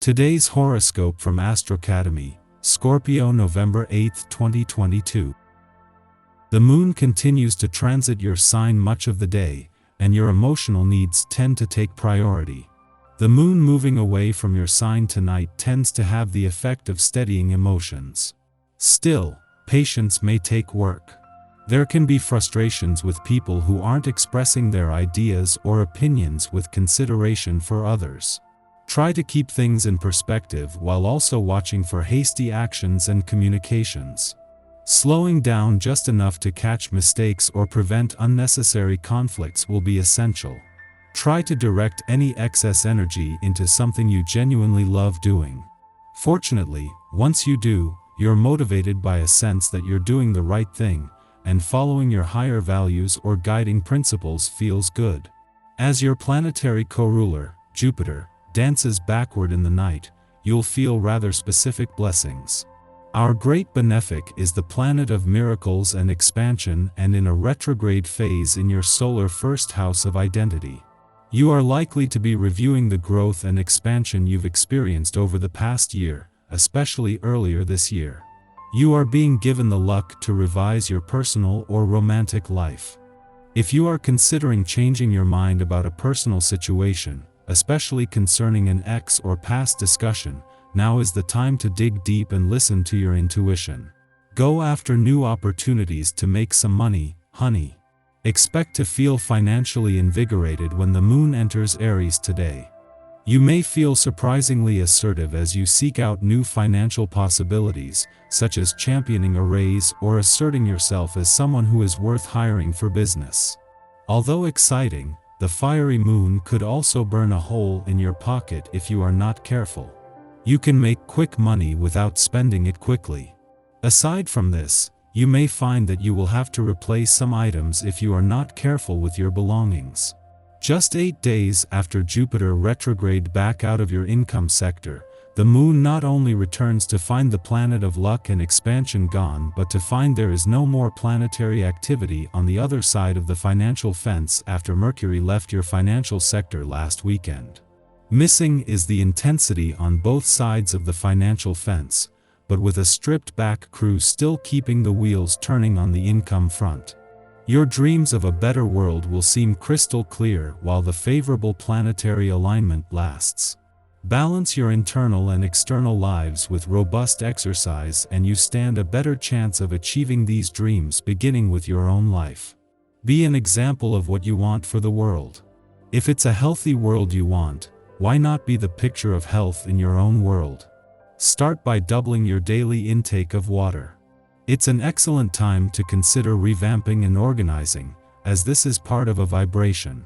Today's horoscope from Astrocademy, Scorpio November 8, 2022. The moon continues to transit your sign much of the day, and your emotional needs tend to take priority. The moon moving away from your sign tonight tends to have the effect of steadying emotions. Still, patience may take work. There can be frustrations with people who aren't expressing their ideas or opinions with consideration for others. Try to keep things in perspective while also watching for hasty actions and communications. Slowing down just enough to catch mistakes or prevent unnecessary conflicts will be essential. Try to direct any excess energy into something you genuinely love doing. Fortunately, once you do, you're motivated by a sense that you're doing the right thing, and following your higher values or guiding principles feels good. As your planetary co-ruler, Jupiter, dances backward in the night, you'll feel rather specific blessings. Our great benefic is the planet of miracles and expansion, and in a retrograde phase in your solar first house of identity. You are likely to be reviewing the growth and expansion you've experienced over the past year, especially earlier this year. You are being given the luck to revise your personal or romantic life. If you are considering changing your mind about a personal situation, especially concerning an ex or past discussion, now is the time to dig deep and listen to your intuition. Go after new opportunities to make some money, honey. Expect to feel financially invigorated when the moon enters Aries today. You may feel surprisingly assertive as you seek out new financial possibilities, such as championing a raise or asserting yourself as someone who is worth hiring for business. Although exciting, the fiery moon could also burn a hole in your pocket if you are not careful. You can make quick money without spending it quickly. Aside from this, you may find that you will have to replace some items if you are not careful with your belongings. Just 8 days after Jupiter retrograde back out of your income sector, the moon not only returns to find the planet of luck and expansion gone, but to find there is no more planetary activity on the other side of the financial fence after Mercury left your financial sector last weekend. Missing is the intensity on both sides of the financial fence, but with a stripped-back crew still keeping the wheels turning on the income front. Your dreams of a better world will seem crystal clear while the favorable planetary alignment lasts. Balance your internal and external lives with robust exercise and you stand a better chance of achieving these dreams, beginning with your own life. Be an example of what you want for the world. If it's a healthy world you want, why not be the picture of health in your own world? Start by doubling your daily intake of water. It's an excellent time to consider revamping and organizing, as this is part of a vibration.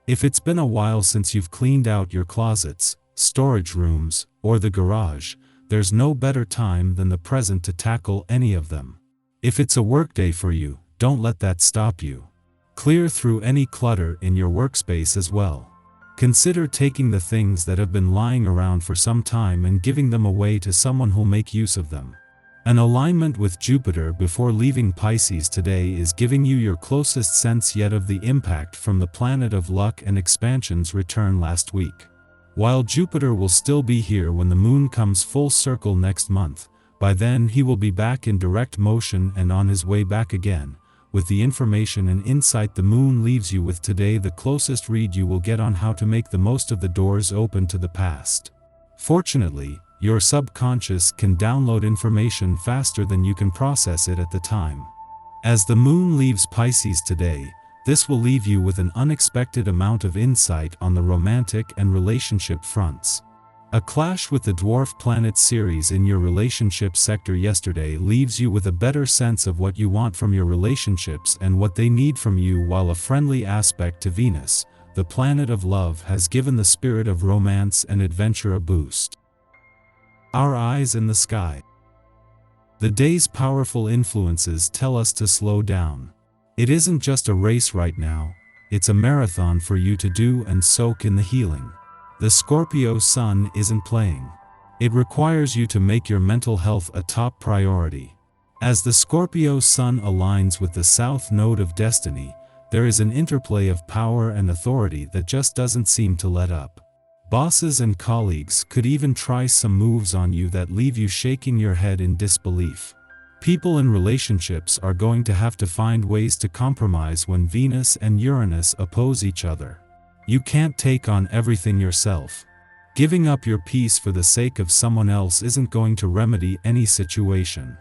If it's been a while since you've cleaned out your closets, storage rooms, or the garage, there's no better time than the present to tackle any of them. If it's a workday for you, don't let that stop you. Clear through any clutter in your workspace as well. Consider taking the things that have been lying around for some time and giving them away to someone who'll make use of them. An alignment with Jupiter before leaving Pisces today is giving you your closest sense yet of the impact from the planet of luck and expansion's return last week. While Jupiter will still be here when the moon comes full circle next month, by then he will be back in direct motion and on his way back again. With the information and insight the moon leaves you with today, the closest read you will get on how to make the most of the doors open to the past. Fortunately, your subconscious can download information faster than you can process it at the time. As the moon leaves Pisces today, this will leave you with an unexpected amount of insight on the romantic and relationship fronts. A clash with the dwarf planet Ceres in your relationship sector yesterday leaves you with a better sense of what you want from your relationships and what they need from you, while a friendly aspect to Venus, the planet of love, has given the spirit of romance and adventure a boost. Our eyes in the sky. The day's powerful influences tell us to slow down. It isn't just a race right now, it's a marathon for you to do and soak in the healing. The Scorpio sun isn't playing. It requires you to make your mental health a top priority. As the Scorpio sun aligns with the south node of destiny, there is an interplay of power and authority that just doesn't seem to let up. Bosses and colleagues could even try some moves on you that leave you shaking your head in disbelief. People in relationships are going to have to find ways to compromise when Venus and Uranus oppose each other. You can't take on everything yourself. Giving up your peace for the sake of someone else isn't going to remedy any situation.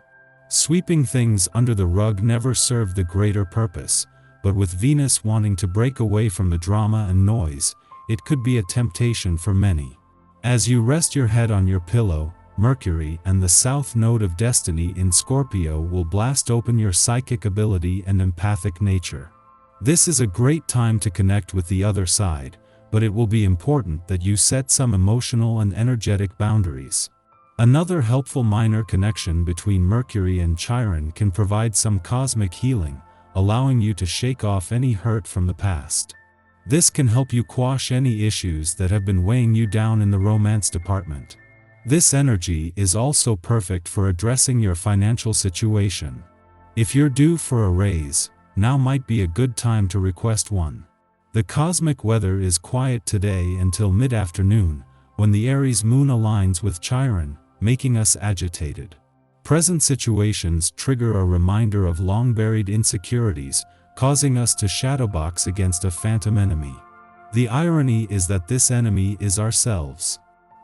Sweeping things under the rug never served the greater purpose, but with Venus wanting to break away from the drama and noise, it could be a temptation for many. As you rest your head on your pillow, Mercury and the South Node of Destiny in Scorpio will blast open your psychic ability and empathic nature. This is a great time to connect with the other side, but it will be important that you set some emotional and energetic boundaries. Another helpful minor connection between Mercury and Chiron can provide some cosmic healing, allowing you to shake off any hurt from the past. This can help you quash any issues that have been weighing you down in the romance department. This energy is also perfect for addressing your financial situation. If you're due for a raise, now might be a good time to request one. The cosmic weather is quiet today until mid-afternoon, when the Aries moon aligns with Chiron, making us agitated. Present situations trigger a reminder of long-buried insecurities, causing us to shadowbox against a phantom enemy. The irony is that this enemy is ourselves.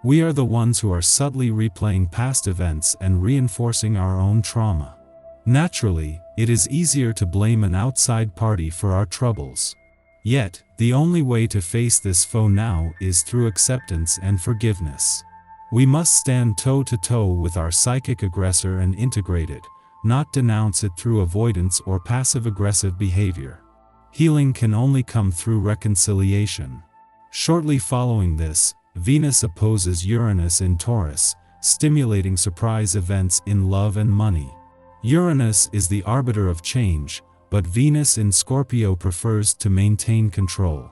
We are the ones who are subtly replaying past events and reinforcing our own trauma. Naturally, it is easier to blame an outside party for our troubles. Yet, the only way to face this foe now is through acceptance and forgiveness. We must stand toe-to-toe with our psychic aggressor and integrate it, not denounce it through avoidance or passive-aggressive behavior. Healing can only come through reconciliation. Shortly following this, Venus opposes Uranus in Taurus, stimulating surprise events in love and money. Uranus is the arbiter of change, but Venus in Scorpio prefers to maintain control.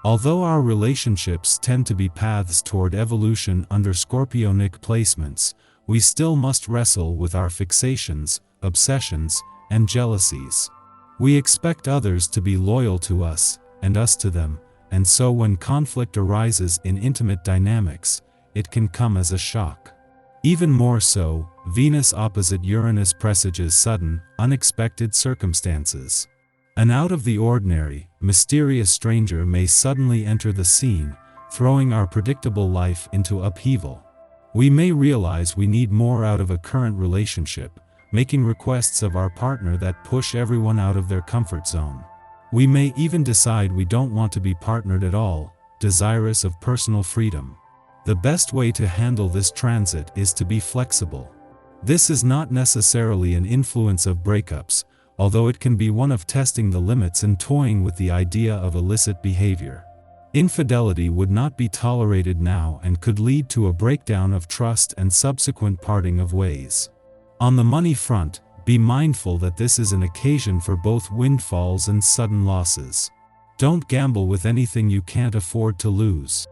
Although our relationships tend to be paths toward evolution under Scorpionic placements, we still must wrestle with our fixations, obsessions, and jealousies. We expect others to be loyal to us, and us to them, and so when conflict arises in intimate dynamics, it can come as a shock. Even more so, Venus opposite Uranus presages sudden, unexpected circumstances. An out-of-the-ordinary, mysterious stranger may suddenly enter the scene, throwing our predictable life into upheaval. We may realize we need more out of a current relationship, making requests of our partner that push everyone out of their comfort zone. We may even decide we don't want to be partnered at all, desirous of personal freedom. The best way to handle this transit is to be flexible. This is not necessarily an influence of breakups, although it can be one of testing the limits and toying with the idea of illicit behavior. Infidelity would not be tolerated now and could lead to a breakdown of trust and subsequent parting of ways. On the money front, be mindful that this is an occasion for both windfalls and sudden losses. Don't gamble with anything you can't afford to lose.